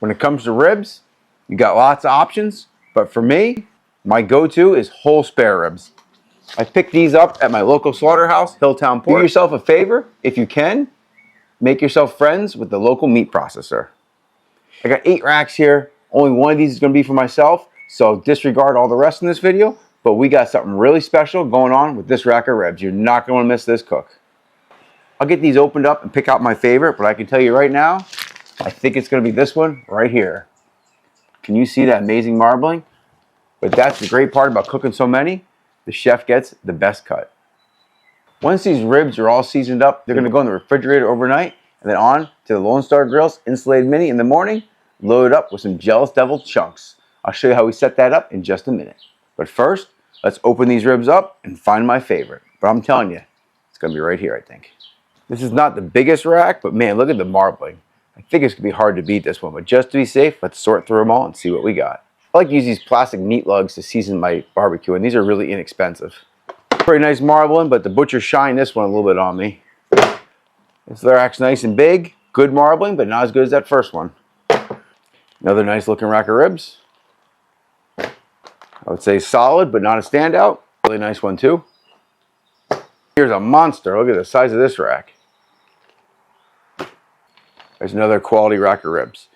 When it comes to ribs, you got lots of options, but for me, my go-to is whole spare ribs. I picked these up at my local slaughterhouse, Hilltown Pork. Do yourself a favor, if you can, make yourself friends with the local meat processor. I got 8 racks here. Only one of these is going to be for myself, so disregard all the rest in this video, but we got something really special going on with this rack of ribs. You're not going to want to miss this cook. I'll get these opened up and pick out my favorite, but I can tell you right now, I think it's going to be this one right here. Can you see that amazing marbling? But that's the great part about cooking so many. The chef gets the best cut. Once these ribs are all seasoned up, they're going to go in the refrigerator overnight and then on to the Lone Star Grillz Insulated Mini in the morning, loaded up with some Jealous Devil chunks. I'll show you how we set that up in just a minute. But first, let's open these ribs up and find my favorite. But I'm telling you, it's going to be right here, I think. This is not the biggest rack, but man, look at the marbling. I think it's going to be hard to beat this one, but just to be safe, let's sort through them all and see what we got. I like to use these plastic meat lugs to season my barbecue, and these are really inexpensive. Pretty nice marbling, but the butcher shined this one a little bit on me. This rack's nice and big, good marbling, but not as good as that first one. Another nice looking rack of ribs. I would say solid, but not a standout. Really nice one too. Here's a monster. Look at the size of this rack. There's another quality rack of ribs.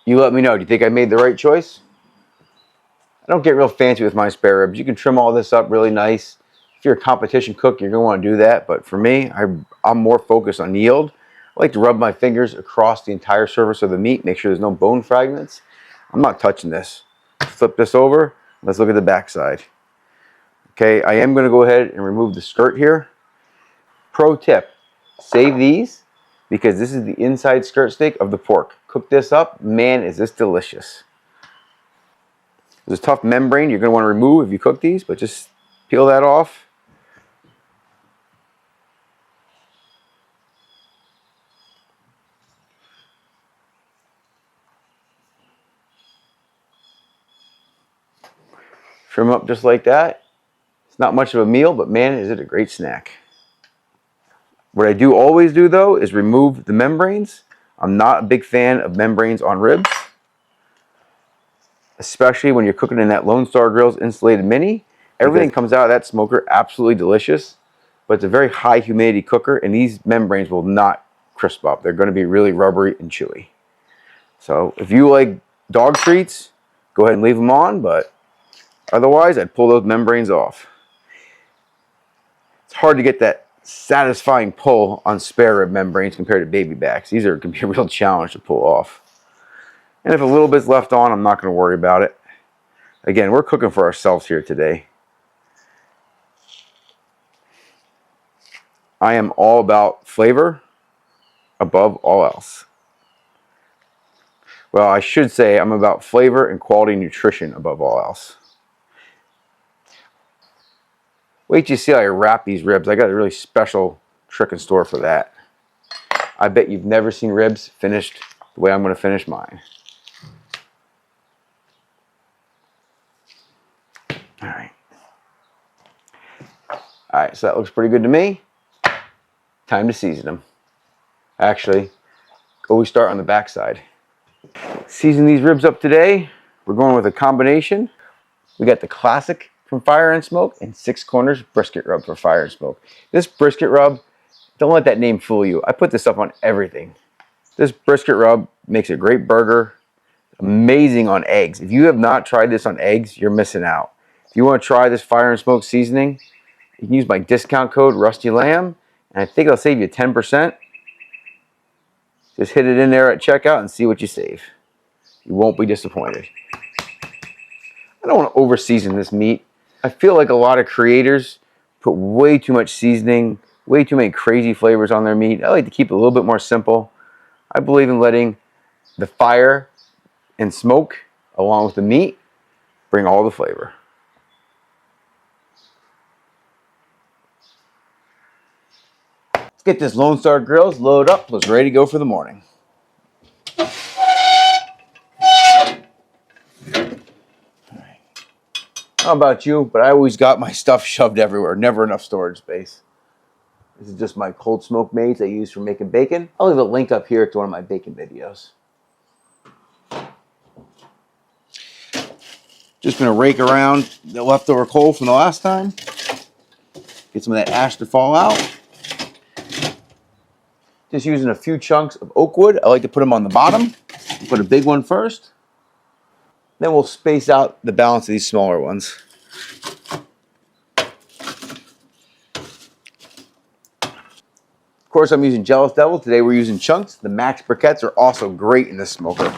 You let me know. Do you think I made the right choice? I don't get real fancy with my spare ribs. You can trim all this up really nice. If you're a competition cook, you're going to want to do that. But for me, I'm more focused on yield. I like to rub my fingers across the entire surface of the meat, make sure there's no bone fragments. I'm not touching this. Flip this over. Let's look at the back side. Okay, I am going to go ahead and remove the skirt here. Pro tip, save these because this is the inside skirt steak of the pork. Cook this up, man, is this delicious. There's a tough membrane you're going to want to remove if you cook these, but just peel that off. Trim up just like that. It's not much of a meal, but man, is it a great snack. What I do always do though is remove the membranes. I'm not a big fan of membranes on ribs, especially when you're cooking in that Lone Star Grillz Insulated Mini. Everything comes out of that smoker absolutely delicious, but it's a very high humidity cooker and these membranes will not crisp up. They're going to be really rubbery and chewy. So if you like dog treats, go ahead and leave them on, but otherwise I'd pull those membranes off. It's hard to get that satisfying pull on spare rib membranes compared to baby backs. These can be a real challenge to pull off. And if a little bit's left on, I'm not going to worry about it. Again, we're cooking for ourselves here today. I am all about flavor above all else. Well, I should say I'm about flavor and quality nutrition above all else. Wait till you see how I wrap these ribs. I got a really special trick in store for that. I bet you've never seen ribs finished the way I'm going to finish mine. Alright, so that looks pretty good to me. Time to season them. Actually, always start on the back side. Season these ribs up today. We're going with a combination. We got the classic from Fire Smoke and 6 Corners Brisket Rub for Fire Smoke. This brisket rub, don't let that name fool you. I put this up on everything. This brisket rub makes a great burger. Amazing on eggs. If you have not tried this on eggs, you're missing out. If you want to try this Fire Smoke seasoning, you can use my discount code RustyLamb, and I think it'll save you 10%. Just hit it in there at checkout and see what you save. You won't be disappointed. I don't want to over season this meat. I feel like a lot of creators put way too much seasoning, way too many crazy flavors on their meat. I like to keep it a little bit more simple. I believe in letting the fire and smoke, along with the meat, bring all the flavor. Let's get this Lone Star Grillz loaded up. Let's ready to go for the morning. I don't know about you, but I always got my stuff shoved everywhere. Never enough storage space. This is just my cold smoke maize I use for making bacon. I'll leave a link up here to one of my bacon videos. Just gonna rake around the leftover coal from the last time. Get some of that ash to fall out. Just using a few chunks of oak wood. I like to put them on the bottom. Put a big one first. Then we'll space out the balance of these smaller ones. Of course, I'm using Jealous Devil. Today we're using chunks. The max briquettes are also great in this smoker.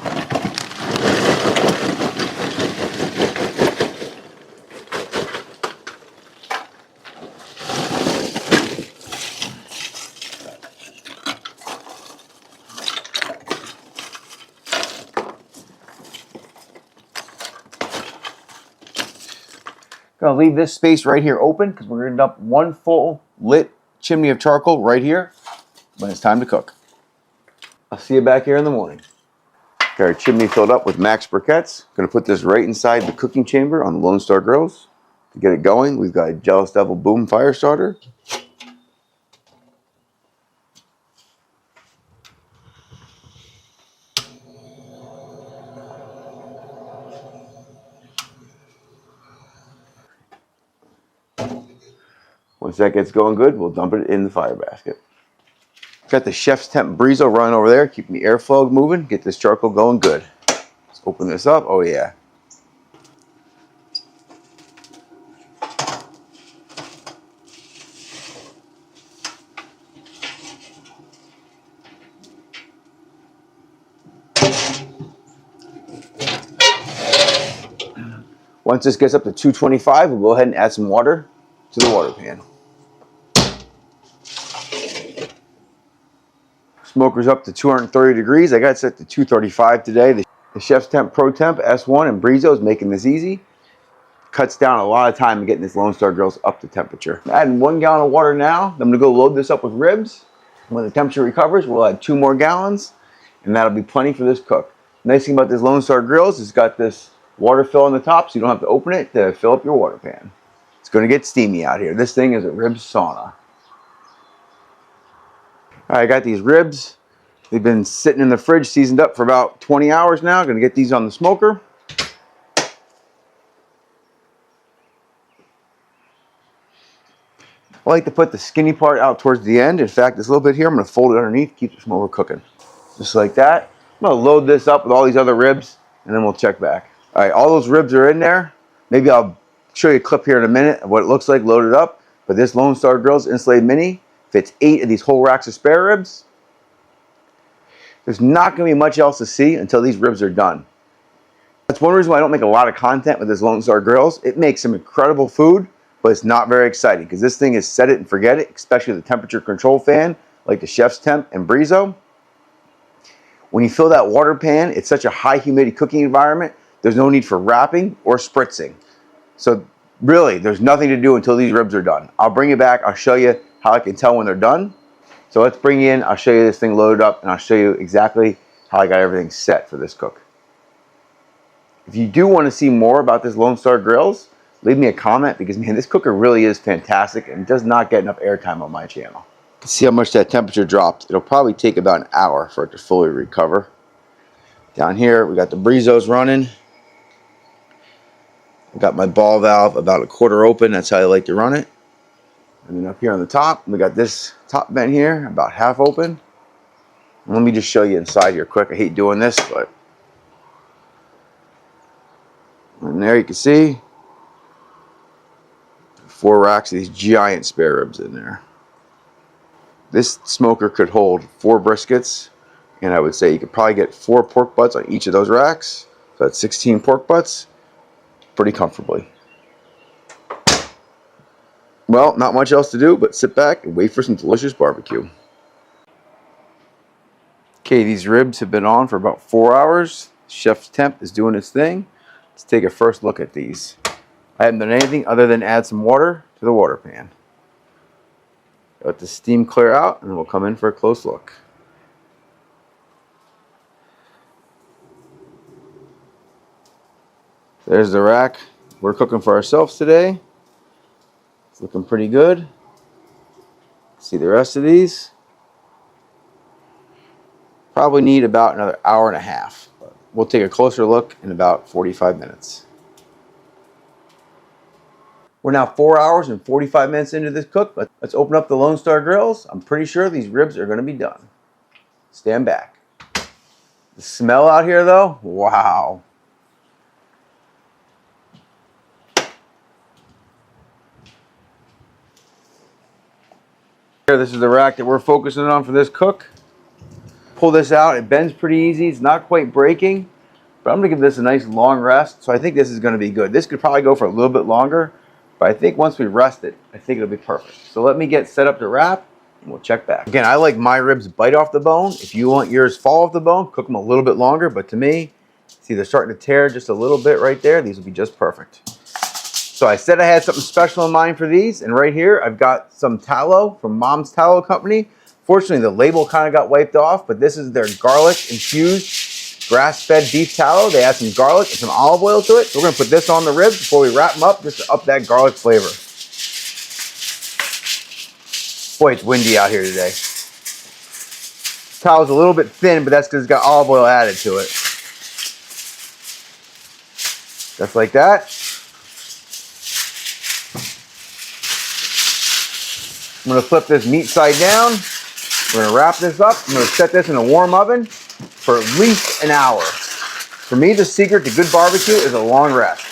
Gonna leave this space right here open because we're gonna dump one full lit chimney of charcoal right here when it's time to cook. I'll see you back here in the morning. Got our chimney filled up with max briquettes. Gonna put this right inside the cooking chamber on the Lone Star Grills. To get it going, we've got a Jealous Devil Boom fire starter. Once that gets going good, we'll dump it in the fire basket. Got the ChefsTemp Breezo running over there, keeping the airflow moving, get this charcoal going good. Let's open this up. Oh yeah. Once this gets up to 225, we'll go ahead and add some water to the water pan. Smoker's up to 230 degrees. I got it set to 235 today. The ChefsTemp ProTemp S1 and Breezo is making this easy. Cuts down a lot of time in getting this Lone Star Grills up to temperature. I'm adding 1 gallon of water now. I'm gonna go load this up with ribs. When the temperature recovers, we'll add 2 more gallons, and that'll be plenty for this cook. Nice thing about this Lone Star Grills is it's got this water fill on the top, so you don't have to open it to fill up your water pan. It's gonna get steamy out here. This thing is a rib sauna. All right, I got these ribs. They've been sitting in the fridge, seasoned up for about 20 hours now. Gonna get these on the smoker. I like to put the skinny part out towards the end. In fact, this little bit here, I'm gonna fold it underneath, keep the smoker cooking. Just like that. I'm gonna load this up with all these other ribs, and then we'll check back. All right, all those ribs are in there. Maybe I'll show you a clip here in a minute of what it looks like loaded up. But this Lone Star Grillz Insulated Mini fits 8 of these whole racks of spare ribs. There's not going to be much else to see until these ribs are done. That's one reason why I don't make a lot of content with this Lone Star Grills. It makes some incredible food, but it's not very exciting because this thing is set it and forget it, especially the temperature control fan like the ChefsTemp and Breezo. When you fill that water pan, it's such a high humidity cooking environment, there's no need for wrapping or spritzing. So really, there's nothing to do until these ribs are done. I'll bring you back, I'll show you how I can tell when they're done. So let's bring you in, I'll show you this thing loaded up, and I'll show you exactly how I got everything set for this cook. If you do want to see more about this Lone Star Grills, leave me a comment because, man, this cooker really is fantastic and does not get enough airtime on my channel. See how much that temperature dropped. It'll probably take about an hour for it to fully recover. Down here, we got the Breezos running. I got my ball valve about a quarter open. That's how I like to run it. And then up here on the top, we got this top vent here about half open. And let me just show you inside here quick. I hate doing this, but and there you can see 4 racks of these giant spare ribs in there. This smoker could hold 4 briskets, and I would say you could probably get 4 pork butts on each of those racks. So that's 16 pork butts pretty comfortably. Well, not much else to do but sit back and wait for some delicious barbecue. Okay, these ribs have been on for about 4 hours. ChefsTemp is doing its thing. Let's take a first look at these. I haven't done anything other than add some water to the water pan. Let the steam clear out and then we'll come in for a close look. There's the rack we're cooking for ourselves today. It's looking pretty good. See the rest of these. Probably need about another hour and a half. We'll take a closer look in about 45 minutes. We're now 4 hours and 45 minutes into this cook. Let's open up the Lone Star Grills. I'm pretty sure these ribs are gonna be done. Stand back. The smell out here though, wow. Here, this is the rack that we're focusing on for this cook. Pull this out, it bends pretty easy. It's not quite breaking, but I'm gonna give this a nice long rest. So I think this is gonna be good. This could probably go for a little bit longer, but I think once we rest it, I think it'll be perfect. So let me get set up to wrap and we'll check back. Again, I like my ribs bite off the bone. If you want yours fall off the bone, cook them a little bit longer, but to me, see they're starting to tear just a little bit right there. These will be just perfect. So I said I had something special in mind for these, and right here I've got some tallow from Mom's Tallow Company. Fortunately, the label kind of got wiped off, but this is their garlic infused grass-fed beef tallow. They add some garlic and some olive oil to it. So we're gonna put this on the ribs before we wrap them up, just to up that garlic flavor. Boy, it's windy out here today. Towel's a little bit thin, but that's because it's got olive oil added to it. Just like that. I'm gonna flip this meat side down. We're gonna wrap this up. I'm gonna set this in a warm oven for at least an hour. For me, the secret to good barbecue is a long rest.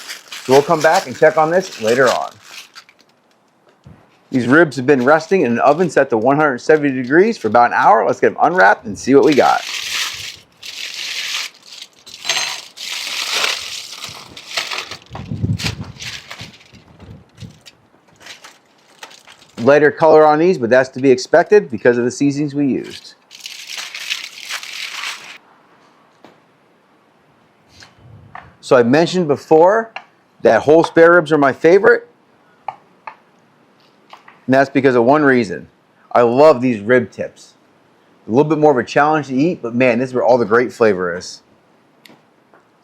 So we'll come back and check on this later on. These ribs have been resting in an oven set to 170 degrees for about an hour. Let's get them unwrapped and see what we got. Lighter color on these, but that's to be expected because of the seasonings we used. So I mentioned before that whole spare ribs are my favorite, and that's because of one reason. I love these rib tips. A little bit more of a challenge to eat, but man, this is where all the great flavor is.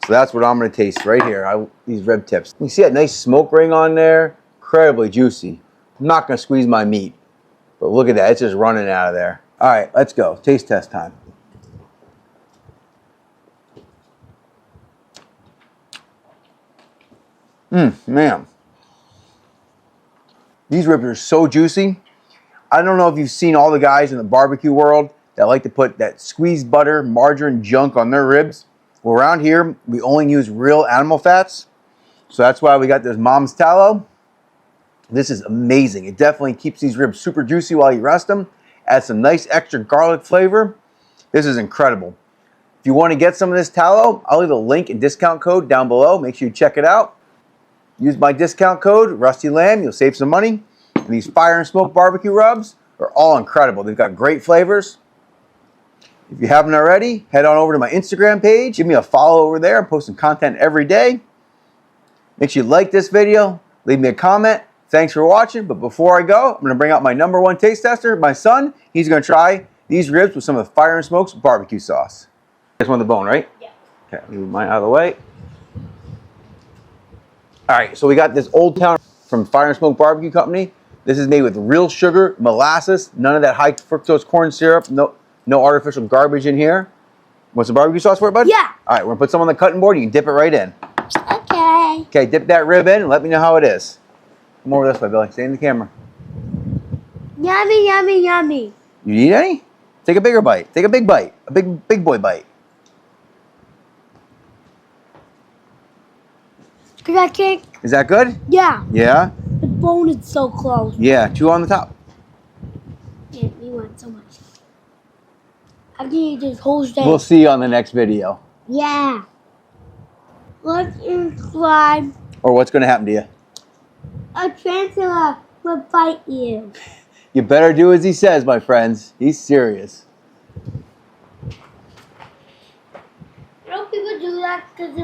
So that's what I'm going to taste right here, these rib tips. You see that nice smoke ring on there? Incredibly juicy. I'm not going to squeeze my meat, but look at that. It's just running out of there. All right, let's go. Taste test time. Man. These ribs are so juicy. I don't know if you've seen all the guys in the barbecue world that like to put that squeezed butter, margarine junk on their ribs. Well, around here, we only use real animal fats. So that's why we got this Mom's Tallow. This is amazing. It definitely keeps these ribs super juicy while you rest them. Adds some nice extra garlic flavor. This is incredible. If you want to get some of this tallow, I'll leave a link and discount code down below. Make sure you check it out. Use my discount code, Rusty Lamb. You'll save some money. And these Fire and Smoke barbecue rubs are all incredible. They've got great flavors. If you haven't already, head on over to my Instagram page. Give me a follow over there. I'm posting content every day. Make sure you like this video. Leave me a comment. Thanks for watching, but before I go, I'm going to bring out my #1 taste tester, my son. He's going to try these ribs with some of the Fire and Smoke's barbecue sauce. This one, the bone, right? Yeah. Okay, move mine out of the way. All right, so we got this Old Town from Fire and Smoke BBQ Company. This is made with real sugar, molasses, none of that high fructose corn syrup, no artificial garbage in here. Want some barbecue sauce for it, bud? Yeah. All right, we're going to put some on the cutting board. You can dip it right in. Okay. Okay, dip that rib in and let me know how it is. Come over this way, Billy. Stay in the camera. Yummy, yummy, yummy. You need any? Take a bigger bite. Take a big bite. A big boy bite. Is that good? Yeah. Yeah? The bone is so close. Yeah, chew on the top. Yeah, we want so much. I can eat this whole thing. We'll see you on the next video. Yeah. Like and subscribe. Or what's going to happen to you? A tarantula will bite you. You better do as he says, my friends. He's serious. I don't think people do that because